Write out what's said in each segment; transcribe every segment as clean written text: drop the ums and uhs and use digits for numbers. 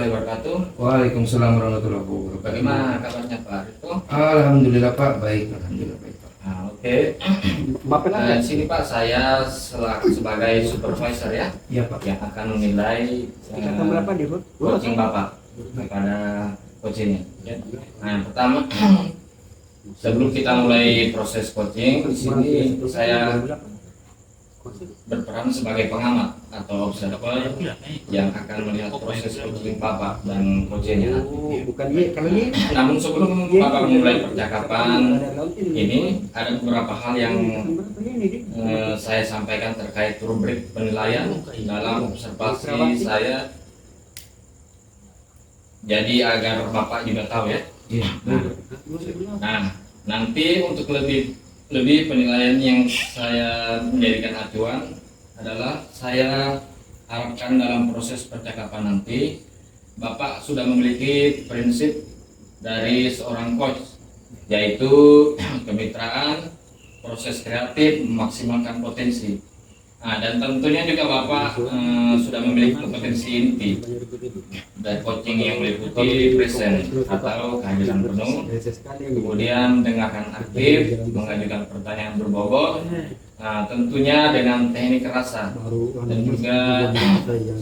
warahmatullahi wabarakatuh. Waalaikumsalam warahmatullahi wabarakatuh. Bagaimana kabarnya Pak Rito? Alhamdulillah Pak, baik. Alhamdulillah baik Pak. Nah, oke. Di sini Pak, saya sebagai supervisor ya, Iya Pak. yang akan menilai coaching Bapak kepada coachingnya. Ya. Nah, pertama, sebelum kita mulai proses coaching, di sini saya berperan sebagai pengamat atau observer yang akan melihat proses coaching Bapak dan coachingnya nanti. Namun sebelum Bapak memulai percakapan ini, ada beberapa hal yang saya sampaikan terkait rubrik penilaian dalam observasi saya. Jadi agar Bapak juga tahu ya. Nah, nanti untuk lebih penilaian yang saya menjadikan acuan adalah saya harapkan dalam proses percakapan nanti Bapak sudah memiliki prinsip dari seorang coach, yaitu kemitraan, proses kreatif, memaksimalkan potensi. Nah, dan tentunya juga Bapak sudah memiliki kompetensi inti dari coaching yang meliputi present atau kehadiran penuh, kemudian dengarkan aktif, mengajukan pertanyaan berbobot, nah, tentunya dengan teknik rasa, dan juga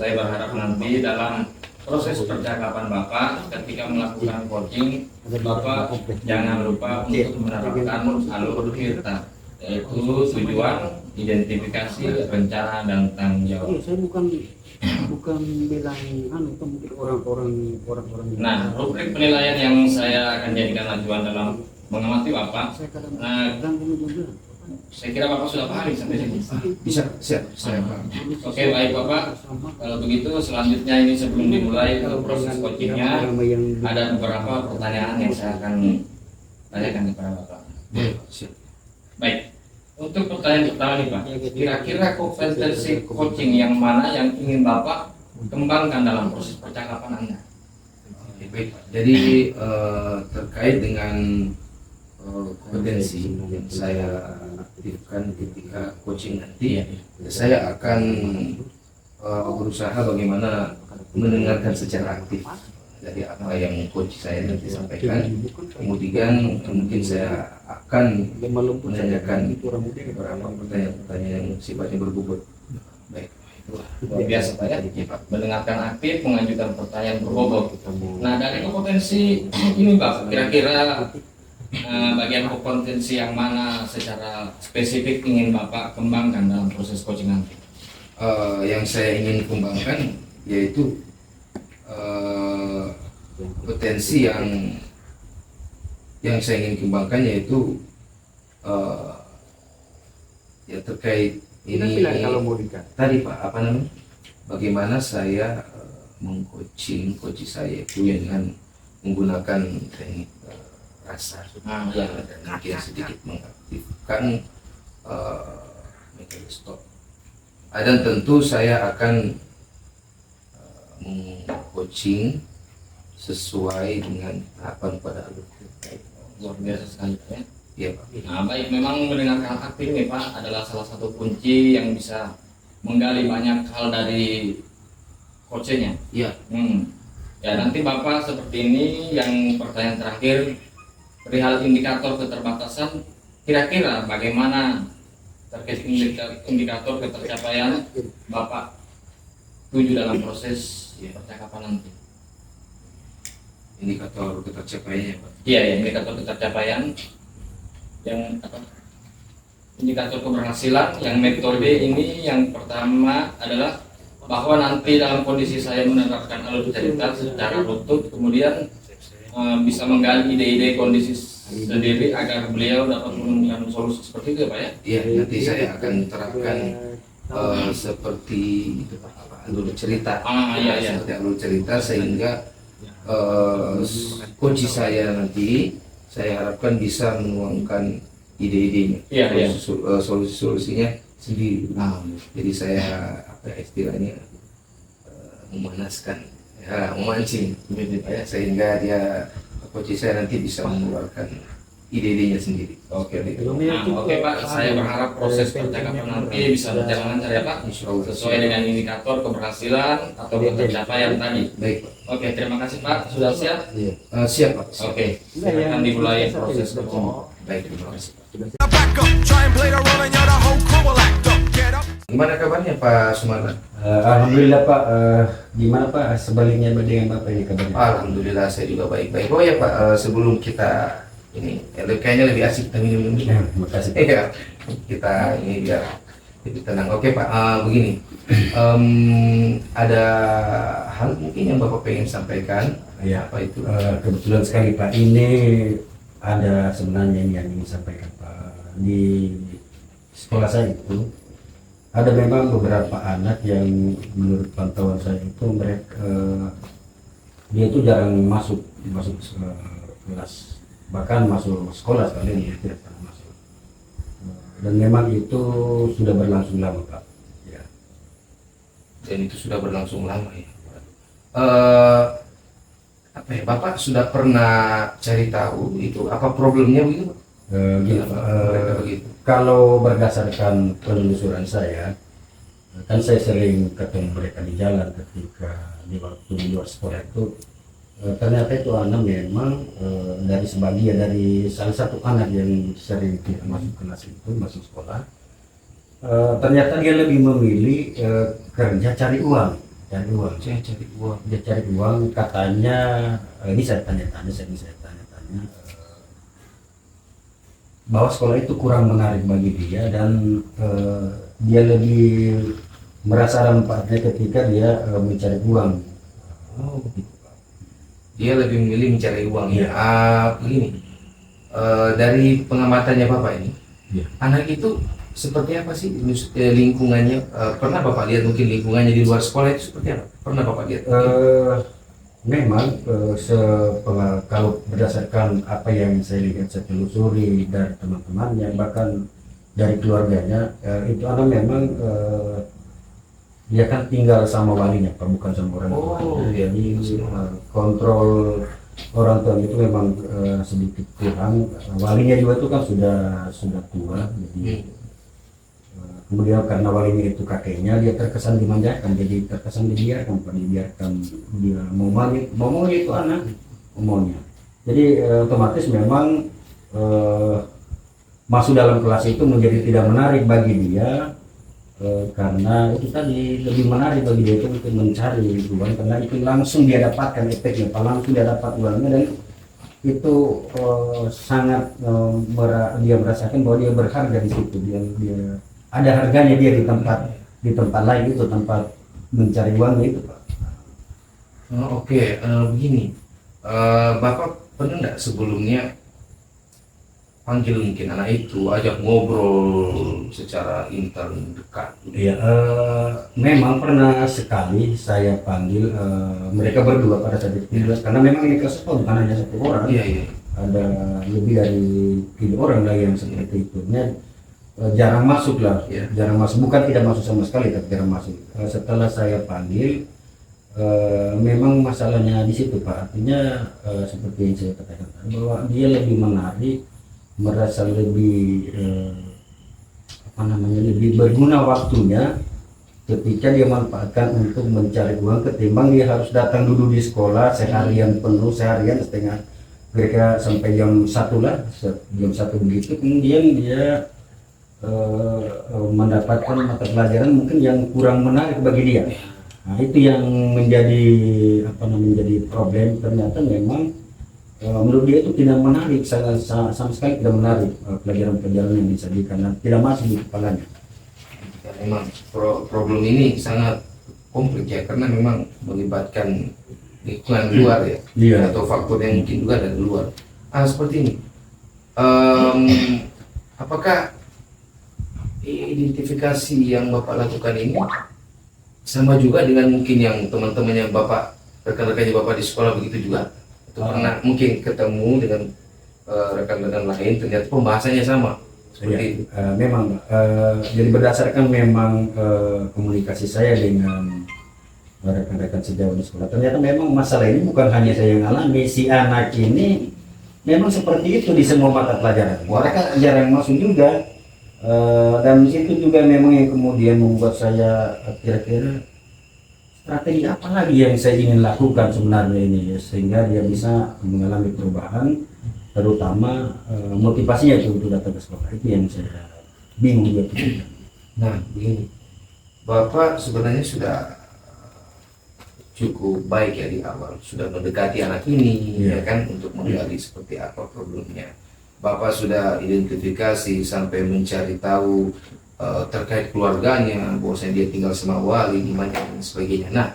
saya berharap nanti dalam proses percakapan Bapak ketika melakukan coaching, Bapak jangan lupa untuk menerapkan alur kita, yaitu tujuan, identifikasi, rencana, dan tanggung jawab. Saya bukan bilang itu mungkin orang-orang. Nah, rubrik penilaian yang saya akan jadikan acuan dalam mengamati Bapak. Nah, saya kira Bapak sudah paham sampai sini. Bisa, siap, saya paham. Oke, baik Bapak. Kalau begitu selanjutnya ini sebelum dimulai proses coachingnya, ada beberapa pertanyaan yang saya akan tanyakan kepada Bapak. Siap. Baik, untuk pertanyaan pertama nih Pak, kira-kira kompetensi coaching yang mana yang ingin Bapak kembangkan dalam proses percakapan Anda? Oke, baik Pak. Jadi terkait dengan kompetensi yang saya aktifkan ketika coaching nanti, saya akan berusaha bagaimana mendengarkan secara aktif dari apa yang coach saya nanti sampaikan. Kemudian mungkin saya akan menanyakan beberapa pertanyaan yang sifatnya berbobot. Baik, Luar biasa Pak ya, mendengarkan aktif, mengajukan pertanyaan berbobot. Nah, dari kompetensi ini Pak, kira-kira bagian kompetensi yang mana secara spesifik ingin Bapak kembangkan dalam proses coaching nanti? Yang saya ingin kembangkan yaitu kompetensi yang saya ingin kembangkan yaitu ya terkait ini tadi Pak, apa namanya, bagaimana saya mengcoaching saya itu dengan menggunakan teknik rasa, dan mungkin sedikit mengaktifkan mekanisme stop. Dan tentu saya akan meng-coaching sesuai dengan tahapan pada alur terkait. Luar biasa sekali Pak ya. Iya Pak. Nah, baik, memang mendengarkan aktif nih Pak adalah salah satu kunci yang bisa menggali banyak hal dari coachnya. Iya. Ya, nanti Bapak seperti ini, yang pertanyaan terakhir perihal indikator keterbatasan, kira-kira bagaimana terkait indikator ketercapaian Bapak tuju dalam proses percakapan nanti? Indikator ketercapaiannya Pak. Iya, ya, indikator ketercapaian yang apa? Indikator keberhasilan yang metode ini yang pertama adalah bahwa nanti dalam kondisi saya menerapkan alur cerita secara runtut, kemudian bisa menggali ide-ide kondisi sendiri agar beliau dapat menemukan solusi seperti itu Pak ya? Iya, nanti saya akan terapkan seperti alur cerita. Iya. Seperti alur cerita sehingga kunci saya nanti saya harapkan bisa menuangkan ide-idenya, solusi-solusinya sendiri. Jadi saya istilahnya memanaskan, memancing, sehingga dia kunci saya nanti bisa mengeluarkan ide-idenya sendiri. Oke, Belum nah, itu, oke Pak, saya berharap proses PLN-nya percakapan kurang. nanti bisa berjalan lancar ya Pak, Insya Allah. sesuai dengan indikator keberhasilan atau pencapaian tadi. Baik Pak. Oke, terima kasih Pak, sudah siap? Iya. Siap Pak. Siap. Oke, silakan dimulai proses coaching. Baik, terima kasih. Back up, try and play the role and you're the whole crew will act up. Get up. Gimana kabarnya Pak Sumarlan? Alhamdulillah Pak, gimana Pak sebaliknya dengan Bapak ini kabarnya? Alhamdulillah saya juga baik-baik. Oh ya Pak, sebelum kita ini kayaknya lebih asik kita minum dulu. Terima kasih Pak. Iya, kita ini biar lebih tenang. Oke Pak, begini, ada hal mungkin yang Bapak pengen sampaikan. Ya, Apa itu? kebetulan sekali Pak, ini ada sebenarnya yang ingin sampaikan Pak. Di sekolah saya itu ada memang beberapa anak yang menurut pantauan saya itu mereka dia itu jarang masuk kelas, bahkan masuk sekolah sekali dia tidak pernah masuk. Dan memang itu sudah berlangsung lama Pak. Ya. Dan itu sudah berlangsung lama ya. Apa ya, Bapak sudah pernah cari tahu itu apa problemnya begitu Pak? Gini, Kenapa Pak, mereka begitu? kalau berdasarkan penelusuran saya, kan saya sering ketemu mereka di jalan ketika di waktu di luar sekolah itu, ternyata itu anak memang dari sebagian dari salah satu anak yang sering tidak masuk kelas itu masuk sekolah, ternyata dia lebih memilih kerja cari uang. Saya cari uang. Dia cari uang, katanya ini saya tanya-tanya bahwa sekolah itu kurang menarik bagi dia dan dia lebih merasa ada manfaatnya ketika dia mencari uang. Oh begitu Pak. Dia lebih memilih mencari uang ya. Iya. Begini, dari pengamatannya Bapak ini, Iya. anak itu seperti apa sih lingkungannya? Pernah Bapak lihat mungkin lingkungannya di luar sekolah itu seperti apa? Pernah Bapak lihat? Memang kalau berdasarkan apa yang saya lihat, saya telusuri dari teman-temannya bahkan dari keluarganya, itu anak memang dia kan tinggal sama walinya Pak, bukan sama orang tua. Oh, iya. Jadi kontrol orang tua itu memang sedikit kurang. Walinya juga itu kan sudah tua, jadi kemudian karena walinya itu kakeknya, dia terkesan dimanjakan, jadi terkesan dibiarkan dia mau itu anak maunya. Jadi otomatis memang masuk dalam kelas itu menjadi tidak menarik bagi dia, karena itu tadi lebih menarik bagi dia itu untuk mencari uang, karena itu langsung dia dapatkan efeknya, langsung dia dapat uangnya, dan itu sangat dia merasakan bahwa dia berharga di situ, dia ada harganya dia di tempat lain itu, tempat mencari uangnya itu Pak. Oke, begini, Bapak pernah nggak sebelumnya panggil mungkin anak itu, ajak ngobrol secara intern dekat? Iya, memang pernah sekali saya panggil mereka berdua pada saat itu, karena memang ini kelas sekolah bukan hanya satu orang, Iya. ada lebih dari 3 orang lagi yang seperti itu. Jarang masuk lah, Iya. jarang masuk, bukan tidak masuk sama sekali, tapi jarang masuk. Setelah saya panggil, memang masalahnya di situ Pak, artinya seperti yang saya katakan tadi, bahwa dia lebih menarik, merasa lebih lebih berguna waktunya ketika dia manfaatkan untuk mencari uang, ketimbang dia harus datang dulu di sekolah seharian penuh, seharian setengah mereka sampai jam 1 lah, jam 1 begitu, kemudian dia mendapatkan mata pelajaran mungkin yang kurang menarik bagi dia. Nah, itu yang menjadi problem. Ternyata memang menurut dia itu tidak menarik, sama sekali tidak menarik pelajaran-pelajaran yang disajikan, dan tidak masuk di kepalanya. Ya, memang problem ini sangat kompleks ya, karena memang melibatkan lingkungan luar ya, Iya. atau faktor yang mungkin juga dari luar. Seperti ini, apakah identifikasi yang Bapak lakukan ini sama juga dengan mungkin yang teman-temannya Bapak, rekan-rekannya Bapak di sekolah begitu juga? Atau pernah mungkin ketemu dengan rekan-rekan lain, ternyata pembahasannya sama seperti itu? Memang jadi berdasarkan memang komunikasi saya dengan rekan-rekan sejauh di sekolah, ternyata memang masalah ini bukan hanya saya yang alami. Si anak ini memang seperti itu di semua mata pelajaran. Mereka jarang masuk juga. Dan itu juga memang yang kemudian membuat saya kira-kira strategi apa lagi yang saya ingin lakukan sebenarnya ini ya, sehingga dia bisa mengalami perubahan, terutama motivasinya itu untuk datang ke sekolah. Itu yang saya bingung juga. Nah, begini, Bapak sebenarnya sudah cukup baik ya di awal, sudah mendekati anak ini, ya kan, untuk menggali seperti apa problemnya. Bapak sudah identifikasi sampai mencari tahu terkait keluarganya, bahwasanya dia tinggal sama wali, di mana dan sebagainya. Nah,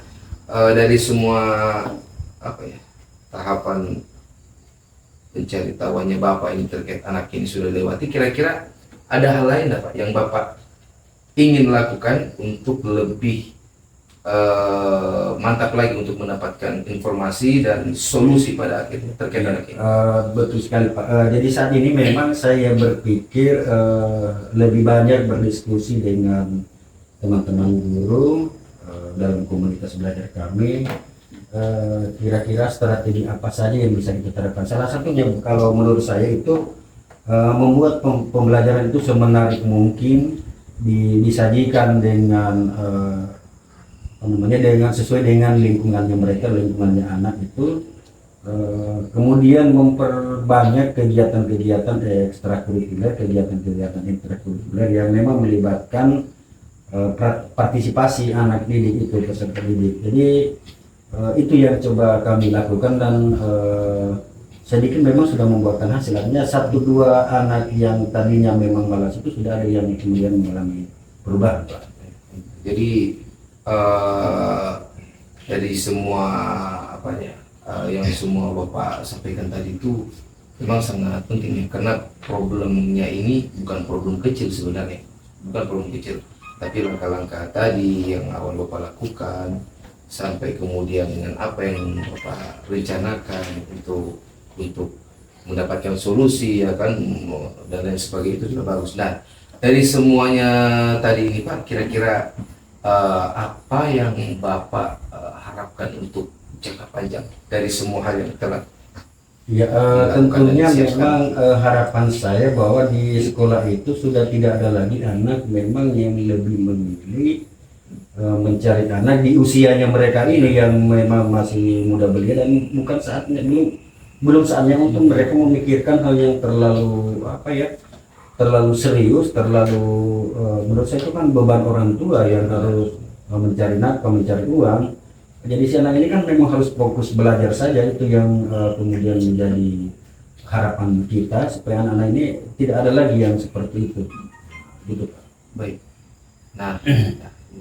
dari semua apa ya tahapan mencari tahuannya Bapak ini terkait anak ini sudah lewati, kira-kira ada hal lain Pak yang Bapak ingin lakukan untuk lebih mantap lagi untuk mendapatkan informasi dan solusi pada akhirnya terkait anak ini? Betul sekali Pak. Jadi saat ini memang saya berpikir lebih banyak berdiskusi dengan teman-teman guru dalam komunitas belajar kami. Kira-kira strategi apa saja yang bisa kita terapkan. Salah satunya kalau menurut saya itu membuat pembelajaran itu semenarik mungkin, disajikan dengan dengan sesuai dengan lingkungannya mereka, lingkungannya anak itu, kemudian memperbanyak kegiatan-kegiatan ekstrakurikuler, kegiatan-kegiatan ekstrakurikuler yang memang melibatkan partisipasi anak didik itu, peserta didik. Jadi itu yang coba kami lakukan, dan sedikit memang sudah membuahkan hasil. Artinya 1-2 anak yang tadinya memang malas itu sudah ada yang kemudian mengalami perubahan Pak. Jadi dari semua yang semua Bapak sampaikan tadi itu memang sangat penting ya, karena problemnya ini bukan problem kecil sebenarnya, bukan problem kecil, tapi langkah-langkah tadi yang awal Bapak lakukan sampai kemudian dengan apa yang Bapak rencanakan untuk mendapatkan solusi ya kan, dan lain sebagainya, itu sudah bagus. Nah, dari semuanya tadi ini Pak, kira-kira apa yang Bapak harapkan untuk jangka panjang dari semua hal yang telah tentunya memang harapan saya bahwa di sekolah itu sudah tidak ada lagi anak memang yang lebih memilih mencari anak di usianya mereka ini yang memang masih muda belia, dan bukan saatnya, belum saatnya untuk mereka memikirkan hal yang terlalu serius, menurut saya itu kan beban orang tua yang harus mencari nafkah, mencari uang. Jadi si anak ini kan memang harus fokus belajar saja, itu yang kemudian menjadi harapan kita supaya anak-anak ini tidak ada lagi yang seperti itu. Gitu Pak. Baik. Nah,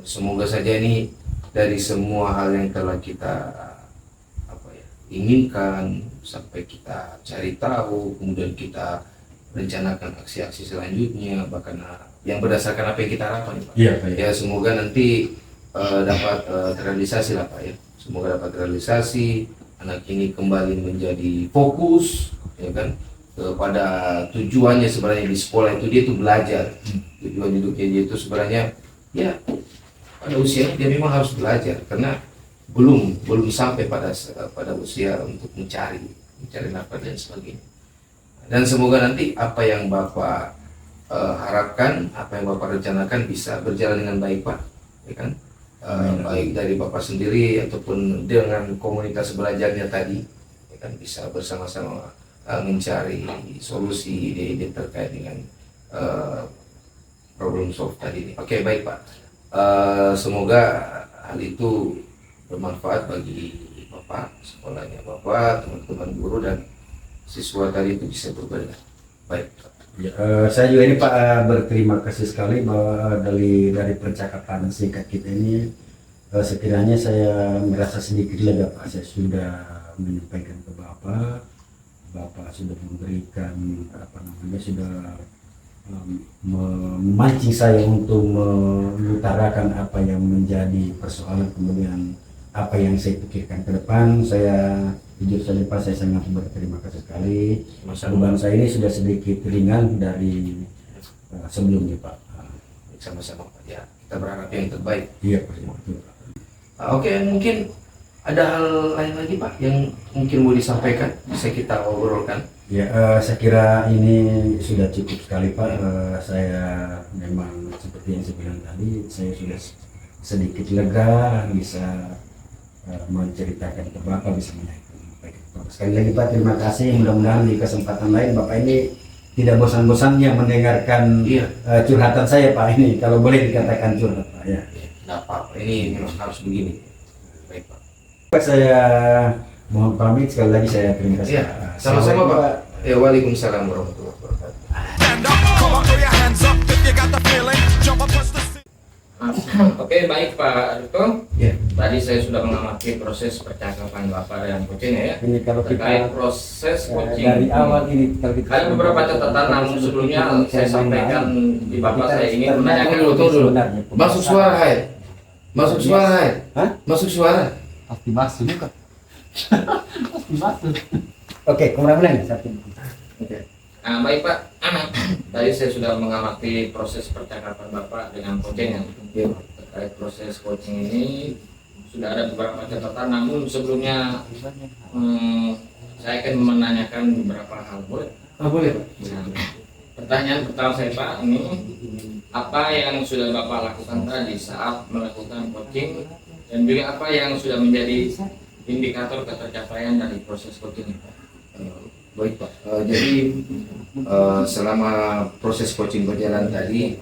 semoga saja ini dari semua hal yang telah kita inginkan sampai kita cari tahu, kemudian kita rencanakan aksi-aksi selanjutnya, bahkan yang berdasarkan apa yang kita harapkan Pak. Iya, Pak. Ya semoga nanti dapat terrealisasi lah Pak ya. Semoga dapat terrealisasi, anak ini kembali menjadi fokus ya kan, kepada tujuannya sebenarnya di sekolah itu, dia itu belajar. Tujuan hidupnya dia itu sebenarnya ya pada usia dia memang harus belajar, karena belum sampai pada usia untuk mencari nafkah dan sebagainya. Dan semoga nanti apa yang Bapak harapkan, apa yang Bapak rencanakan bisa berjalan dengan baik Pak, ya kan? Baik dari Bapak sendiri ataupun dengan komunitas belajarnya tadi, ya kan, bisa bersama-sama mencari solusi ide-ide terkait dengan problem solve tadi ini. Oke, baik Pak. Semoga hal itu bermanfaat bagi Bapak, sekolahnya Bapak, teman-teman guru dan siswa tadi itu bisa berbeda. Baik. Ya, saya juga ini Pak berterima kasih sekali bahwa dari percakapan singkat kita ini sekiranya saya merasa sedikit lega Pak. Saya sudah menyampaikan ke Bapak sudah memberikan sudah memancing saya untuk mengutarakan apa yang menjadi persoalan, kemudian apa yang saya pikirkan ke depan. Saya jujur saja Pak, saya sangat berterima kasih sekali. Beban saya ini sudah sedikit ringan dari sebelumnya Pak. Sama-sama Pak ya, kita berharap yang terbaik. Iya Pak. Oke, mungkin Ada hal lain lagi Pak yang mungkin mau disampaikan, bisa kita obrolkan? Ya, saya kira ini sudah cukup sekali Pak. Saya memang seperti yang saya bilang tadi, saya sudah sedikit lega bisa menceritakan ke Bapak, bisa menyampaikan ke Bapak. Sekali lagi Pak, terima kasih. Mudah-mudahan di kesempatan lain Bapak ini tidak bosan-bosannya mendengarkan Iya. curhatan saya Pak ini, kalau boleh dikatakan curhat Pak ya. Nggak apa-apa, ini memang harus begini. Baik Pak. Saya mohon pamit, sekali lagi saya terima kasih. Iya, sama-sama Pak. Ya, waalaikumsalam warahmatullahi wabarakatuh. Stand up, come on, throw your hands up if you got the feeling. Jump up, touch the seat. Oke, baik Pak Riko. Ya. Tadi saya sudah mengamati proses percakapan Bapak dan coaching ya. Ini kalau Terkait kita proses coaching dari awal ini kalau kita ada beberapa catatan, namun sebelumnya saya sampaikan di Bapak, saya ingin menanyakan Tunggu dulu. Masuk suara, Hai. Masuk suara, Hai. Hah? Masuk suara. Pasti masuk juga. Pasti masuk. Oke, kemudian satu. Baik Pak, tadi saya sudah mengamati proses percakapan Bapak dengan coaching ya. Terkait proses coaching ini sudah ada beberapa catatan, namun sebelumnya saya akan menanyakan beberapa hal. Boleh? Boleh Pak. Nah, pertanyaan pertama saya Pak, ini apa yang sudah Bapak lakukan tadi saat melakukan coaching, dan juga apa yang sudah menjadi indikator ketercapaian dari proses coaching ini Pak? Baik Pak. Jadi selama proses coaching berjalan tadi,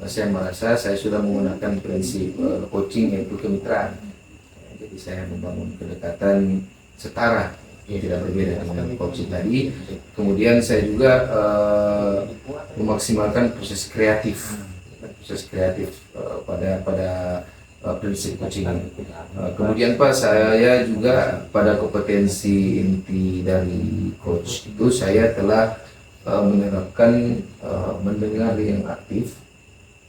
saya merasa saya sudah menggunakan prinsip coaching, yaitu kemitraan. Jadi saya membangun kedekatan setara, tidak berbeda dengan coaching tadi. Kemudian saya juga memaksimalkan proses kreatif pada prinsip coaching ini. Kemudian Pak, saya juga pada kompetensi inti dari coach itu saya telah menerapkan mendengar yang aktif,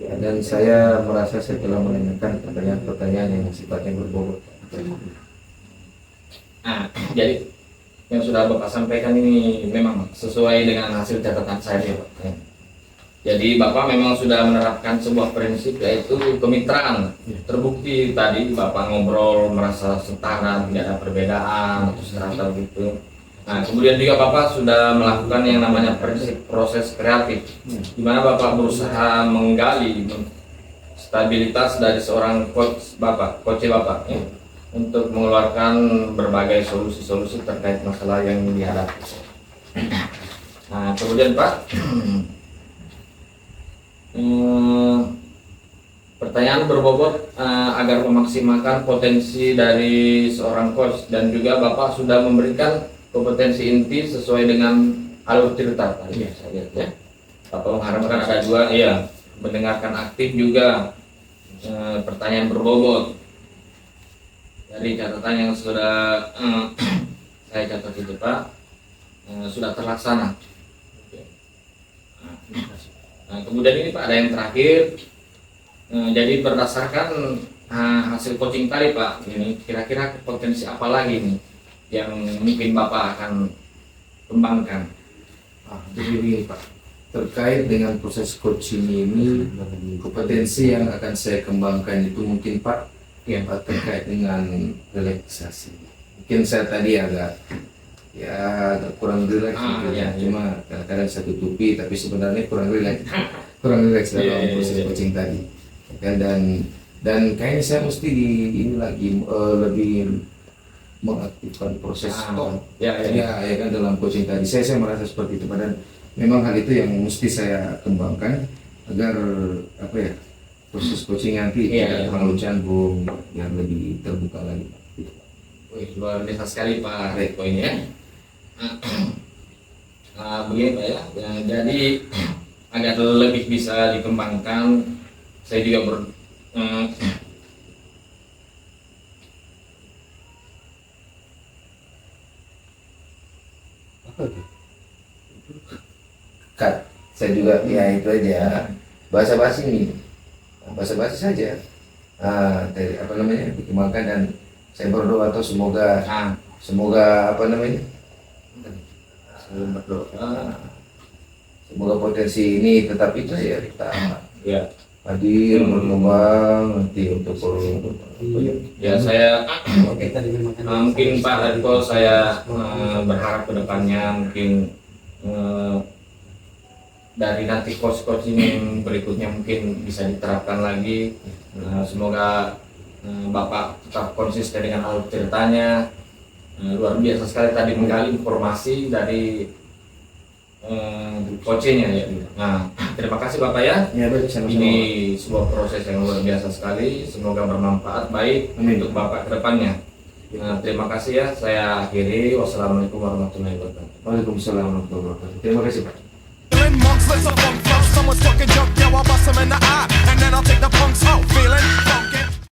ya, dan saya merasa saya telah menanyakan pertanyaan-pertanyaan yang sifatnya berbobot. Nah, jadi yang sudah Bapak sampaikan ini memang sesuai dengan hasil catatan saya ya, Pak. Jadi Bapak memang sudah menerapkan sebuah prinsip, yaitu kemitraan. Terbukti tadi Bapak ngobrol merasa setara, tidak ada perbedaan atau serata gitu. Nah, kemudian juga Bapak sudah melakukan yang namanya prinsip proses kreatif, di mana Bapak berusaha menggali stabilitas dari seorang coach Bapak, ya, untuk mengeluarkan berbagai solusi-solusi terkait masalah yang dihadapi. Nah, kemudian Pak, pertanyaan berbobot agar memaksimalkan potensi dari seorang coach, dan juga Bapak sudah memberikan kompetensi inti sesuai dengan alur cerita tadi ya, saya lihat ya. Bapak mengharapkan ada dua, iya, mendengarkan aktif juga, pertanyaan berbobot. Dari catatan yang sudah saya catat itu Pak, sudah terlaksana. Nah, kemudian ini Pak, ada yang terakhir. Jadi berdasarkan hasil coaching tadi Pak, ini kira-kira potensi apa lagi nih yang mungkin Bapak akan kembangkan? Jadi begini Pak, terkait dengan proses coaching ini, kompetensi yang akan saya kembangkan itu mungkin Pak, ya, terkait dengan relaksasi. Mungkin saya tadi agak kurang rileks mungkin, iya. Cuma kadang-kadang saya tutupi, tapi sebenarnya kurang rileks dalam proses coaching tadi. Dan kayaknya saya mesti ini lagi lebih mengaktifkan proses ya kan dalam coaching tadi. Saya merasa seperti itu, dan memang hal itu yang mesti saya kembangkan agar proses coaching nanti tidak terlalu canggung, yang lebih terbuka lagi. Wih, luar biasa sekali Pak Reko ini ya. Begini Pak ya, jadi agar lebih bisa dikembangkan, saya juga saya juga ya itu aja, basa-basi saja, dikembangkan, dan saya berdoa atau semoga semoga potensi ini tetap itu ya kita hadir berkembang nanti untuk Ya saya Oke, tadi memang mungkin Pak Hadko saya berharap kedepannya mungkin dari nanti coach-coach ini berikutnya mungkin bisa diterapkan lagi. Semoga Bapak tetap konsisten dengan alur ceritanya. Luar biasa sekali tadi menggali informasi dari coachnya ya. Nah, terima kasih Bapak ya. ya baik sama-sama. Ini sebuah proses yang luar biasa sekali. Semoga bermanfaat baik untuk Bapak ke depannya. Terima kasih ya. Saya akhiri. Wassalamualaikum warahmatullahi wabarakatuh. Waalaikumsalam warahmatullahi wabarakatuh. Terima kasih Pak. Monks, let's a funk flow. Someone's talking junk, yo, I'll bust him in the eye. And then